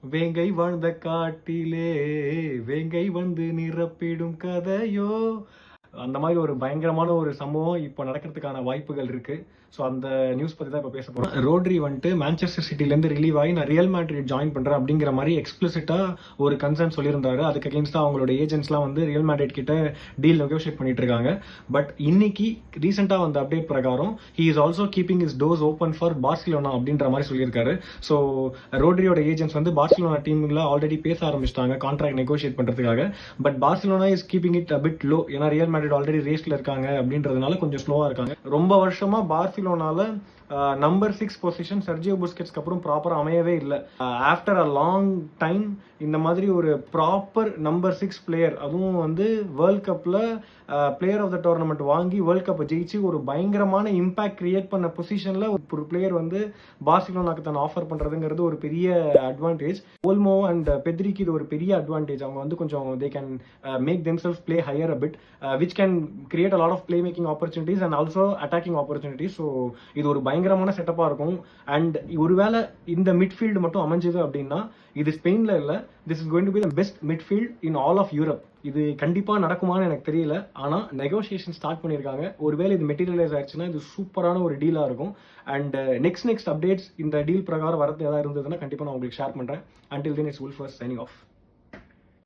வேங்கை வாழ்ந்த காட்டிலே வேங்கை வந்து நிரப்பிடும் கதையோ, அந்த மாதிரி ஒரு பயங்கரமான ஒரு சம்பவம் இப்போ நடக்கிறதுக்கான வாய்ப்புகள் இருக்கு. ஸோ அந்த நியூஸ் பற்றி தான் இப்போ பேச போகிறோம். ரோட்ரி வந்துட்டு மான்செஸ்டர் சிட்டிலேருந்து ரிலீவ் ஆகி நான் ரியல் மேட்ரிட் ஜாயின் பண்ணுறேன் அப்படிங்கிற மாதிரி எக்ஸ்பிளிசிட்டாக ஒரு கன்சர்ன் சொல்லியிருந்தாரு. அதுக்கு அகேன்ஸ்டாக அவங்களோட ஏஜென்ட்ஸ்லாம் வந்து ரியல் மேட்ரிட் கிட்ட டீல் நெகோஷியேட் பண்ணிட்டு இருக்காங்க. பட் இன்னைக்கு ரீசெண்டாக வந்த அப்டேட் பிரகாரம் he is also keeping is doors open for Barcelona அப்படின்ற மாதிரி சொல்லியிருக்காரு. ஸோ ரோட்ரியோட ஏஜென்ட்ஸ் வந்து பார்சிலோனா டீமில் ஆல்ரெடி பேச ஆரம்பிச்சிட்டாங்க கான்ட்ராக்ட் நெகோஷியேட் பண்ணுறதுக்காக. But Barcelona is keeping it a bit low, ஏன்னா ரியல் மேட்ரிட் ஆல்ரெடி ரேஸ்ல இருக்காங்க அப்படின்றதுனால கொஞ்சம் ஸ்லோவா இருக்காங்க. ரொம்ப வருஷமா பார்சிலோனால நம்பர் 6 பொசிஷன் சர்ஜியோ புஸ்கெட்ஸ்க்கு அப்புறம் ப்ராப்பரா அமையவே இல்லை. ஆஃப்டர் அ லாங் டைம் இந்த மாதிரி ஒரு ப்ராப்பர் நம்பர் 6 பிளேயர், அதுவும் வந்து வேர்ல்ட் கப்ல பிளேயர் ஆஃப் த டோர்னமெண்ட் வாங்கி வேர்ல்ட் கப் ஜெயிச்சு ஒரு பயங்கரமான இம்பாக்ட் கிரியேட் பண்ண பொசிஷன்ல ஒரு பிளேயர் வந்து பார்சிலோனாக்கு தான் ஆஃபர் பண்றதுங்கிறது ஒரு பெரிய அட்வான்டேஜ். ஓல்மோ அண்ட் பெத்ரிக்கு இது ஒரு பெரிய அட்வான்டேஜ். அவங்க வந்து கொஞ்சம் they can make themselves play higher a bit, which can create a lot of play making opportunities and also attacking opportunities. So இது ஒரு பயங்கரமான செட்டப்பா இருக்கும். அண்ட் ஒருவேளை இந்த மிட்ஃபீல்டு மட்டும் அமைஞ்சது அப்படின்னா இது ஸ்பெயின்ல இல்ல, this is going to be the best midfield in all of Europe. இது கண்டிப்பா நடக்குமான்னு எனக்கு தெரியல, ஆனா நெகோசியேஷன் ஸ்டார்ட் பண்ணிருக்காங்க. ஒருவேளை இது மெட்டீரியலைஸ் ஆயிடுச்சுன்னா இது சூப்பரான ஒரு டீலா இருக்கும். அண்ட் நெக்ஸ்ட் அப்டேட்ஸ் இந்த டீல் பிரகாரம் வரது ஏதாவது இருந்ததுன்னா கண்டிப்பா நான் உங்களுக்கு ஷேர் பண்றேன். Until then, it's Wolfers signing off.